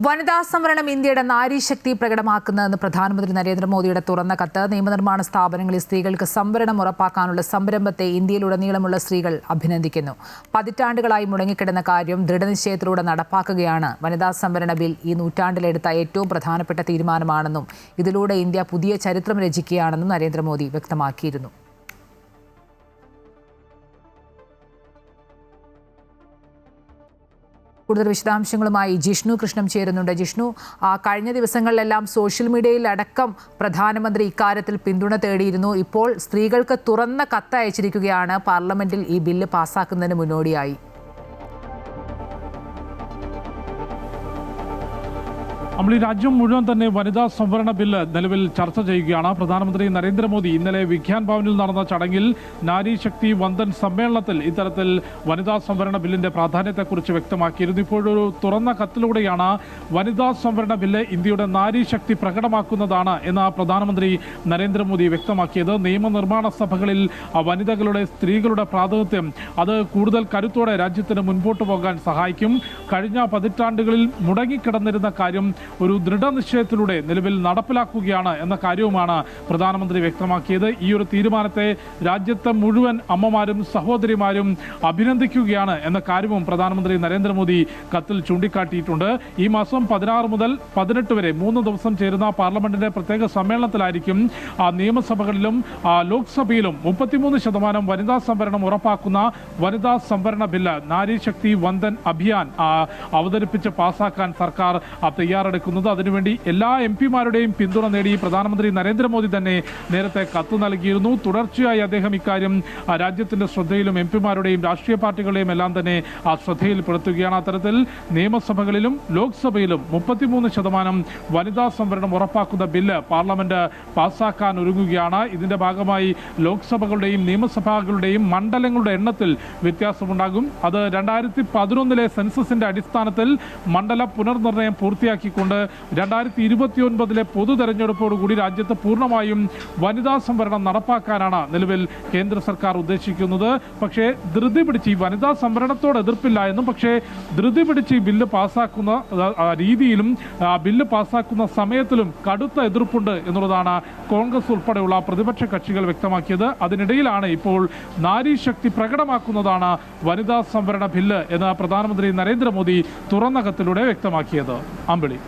വനിതാ സംവരണം ഇന്ത്യയുടെ നാരീശക്തി പ്രകടമാക്കുന്നതെന്ന് പ്രധാനമന്ത്രി നരേന്ദ്രമോദിയുടെ തുറന്ന കത്ത്. നിയമനിർമ്മാണ സ്ഥാപനങ്ങളിൽ സ്ത്രീകൾക്ക് സംവരണം ഉറപ്പാക്കാനുള്ള സംരംഭത്തെ ഇന്ത്യയിലുടനീളമുള്ള സ്ത്രീകൾ അഭിനന്ദിക്കുന്നു. പതിറ്റാണ്ടുകളായി മുടങ്ങിക്കിടന്ന കാര്യം ദൃഢനിശ്ചയത്തിലൂടെ നടപ്പാക്കുകയാണ്. വനിതാ സംവരണ ബിൽ ഈ നൂറ്റാണ്ടിലെടുത്ത ഏറ്റവും പ്രധാനപ്പെട്ട തീരുമാനമാണെന്നും ഇതിലൂടെ ഇന്ത്യ പുതിയ ചരിത്രം രചിക്കുകയാണെന്നും നരേന്ദ്രമോദി വ്യക്തമാക്കിയിരുന്നു. കൂടുതൽ വിശദാംശങ്ങളുമായി ജിഷ്ണു കൃഷ്ണം ചേരുന്നുണ്ട്. ജിഷ്ണു, കഴിഞ്ഞ ദിവസങ്ങളിലെല്ലാം സോഷ്യൽ മീഡിയയിൽ അടക്കം പ്രധാനമന്ത്രി ഇക്കാര്യത്തിൽ പിന്തുണ തേടിയിരുന്നു. ഇപ്പോൾ സ്ത്രീകൾക്ക് തുറന്ന കത്ത് അയച്ചിരിക്കുകയാണ് പാർലമെന്റിൽ ഈ ബില്ല് പാസ്സാക്കുന്നതിന് മുന്നോടിയായി. നമ്മൾ ഈ രാജ്യം മുഴുവൻ തന്നെ വനിതാ സംവരണ ബില്ല് നിലവിൽ ചർച്ച ചെയ്യുകയാണ്. പ്രധാനമന്ത്രി നരേന്ദ്രമോദി ഇന്നലെ വിഗ്യാൻ ഭവനിൽ നടന്ന ചടങ്ങിൽ നാരി ശക്തി വന്ദൻ സമ്മേളനത്തിൽ ഇത്തരത്തിൽ വനിതാ സംവരണ ബില്ലിന്റെ പ്രാധാന്യത്തെക്കുറിച്ച് വ്യക്തമാക്കിയിരുന്നു. ഇപ്പോഴൊരു തുറന്ന കത്തിലൂടെയാണ് വനിതാ സംവരണ ബില്ല് ഇന്ത്യയുടെ നാരി ശക്തി പ്രകടമാക്കുന്നതാണ് എന്ന് പ്രധാനമന്ത്രി നരേന്ദ്രമോദി വ്യക്തമാക്കിയത്. നിയമനിർമ്മാണ സഭകളിൽ വനിതകളുടെ സ്ത്രീകളുടെ പ്രാതിനിധ്യം അത് കൂടുതൽ കരുത്തോടെ രാജ്യത്തിന് മുൻപോട്ട് പോകാൻ സഹായിക്കും. കഴിഞ്ഞ പതിറ്റാണ്ടുകളിൽ മുടങ്ങിക്കിടന്നിരുന്ന കാര്യം ഒരു ദൃഢനിശ്ചയത്തിലൂടെ നിലവിൽ നടപ്പിലാക്കുകയാണ് എന്ന കാര്യവുമാണ് പ്രധാനമന്ത്രി വ്യക്തമാക്കിയത്. ഈ ഒരു തീരുമാനത്തെ രാജ്യത്തെ മുഴുവൻ അമ്മമാരും സഹോദരിമാരും അഭിനന്ദിക്കുകയാണ് എന്ന കാര്യവും പ്രധാനമന്ത്രി നരേന്ദ്രമോദി കത്തിൽ ചൂണ്ടിക്കാട്ടിയിട്ടുണ്ട്. ഈ മാസം 16 മുതൽ 18 വരെ 3 ദിവസം ചേരുന്ന പാർലമെന്റിന്റെ പ്രത്യേക സമ്മേളനത്തിലായിരിക്കും നിയമസഭകളിലും ലോക്സഭയിലും 33% വനിതാ സംവരണം ഉറപ്പാക്കുന്ന വനിതാ സംവരണ ബില്ല് നാരി ശക്തി വന്ദൻ അഭിയാൻ അവതരിപ്പിച്ച് പാസാക്കാൻ സർക്കാർ തയ്യാറെടുക്കുന്നത്. അതിനുവേണ്ടി എല്ലാ എംപിമാരുടെയും പിന്തുണ നേടി പ്രധാനമന്ത്രി നരേന്ദ്രമോദി തന്നെ നേരത്തെ കത്ത് നൽകിയിരുന്നു. തുടർച്ചയായി അദ്ദേഹം ഇക്കാര്യം രാജ്യത്തിന്റെ ശ്രദ്ധയിലും എംപിമാരുടെയും രാഷ്ട്രീയ പാർട്ടികളുടെയും എല്ലാം തന്നെ ശ്രദ്ധയിൽപ്പെടുത്തുകയാണ്. അത്തരത്തിൽ നിയമസഭകളിലും ലോക്സഭയിലും 33% വനിതാ സംവരണം ഉറപ്പാക്കുന്ന ബില്ല് പാർലമെന്റ് പാസാക്കാൻ ഒരുങ്ങുകയാണ്. ഇതിന്റെ ഭാഗമായി ലോക്സഭകളുടെയും നിയമസഭകളുടെയും മണ്ഡലങ്ങളുടെ എണ്ണത്തിൽ വ്യത്യാസമുണ്ടാകും. അത് 2011 സെൻസസിന്റെ അടിസ്ഥാനത്തിൽ മണ്ഡല പുനർനിർണയം പൂർത്തിയാക്കിക്കൊണ്ട് 2029 പൊതു തെരഞ്ഞെടുപ്പോടുകൂടി രാജ്യത്ത് പൂർണ്ണമായും വനിതാ സംവരണം നടപ്പാക്കാനാണ് നിലവിൽ കേന്ദ്ര സർക്കാർ ഉദ്ദേശിക്കുന്നത്. പക്ഷേ ധൃതി പിടിച്ച് ഈ വനിതാ സംവരണത്തോട് എതിർപ്പില്ല എന്നും പക്ഷേ ധൃതി പിടിച്ച് ഈ ബില്ല് പാസ്സാക്കുന്ന രീതിയിലും ബില്ല് പാസ്സാക്കുന്ന സമയത്തിലും കടുത്ത എതിർപ്പുണ്ട് എന്നുള്ളതാണ് കോൺഗ്രസ് ഉൾപ്പെടെയുള്ള പ്രതിപക്ഷ കക്ഷികൾ വ്യക്തമാക്കിയത്. അതിനിടയിലാണ് ഇപ്പോൾ നാരി ശക്തി പ്രകടമാക്കുന്നതാണ് വനിതാ സംവരണ ബില്ല് എന്ന് പ്രധാനമന്ത്രി നരേന്ദ്രമോദി തുറന്ന കത്തിലൂടെ വ്യക്തമാക്കിയത്. അമ്പിളി.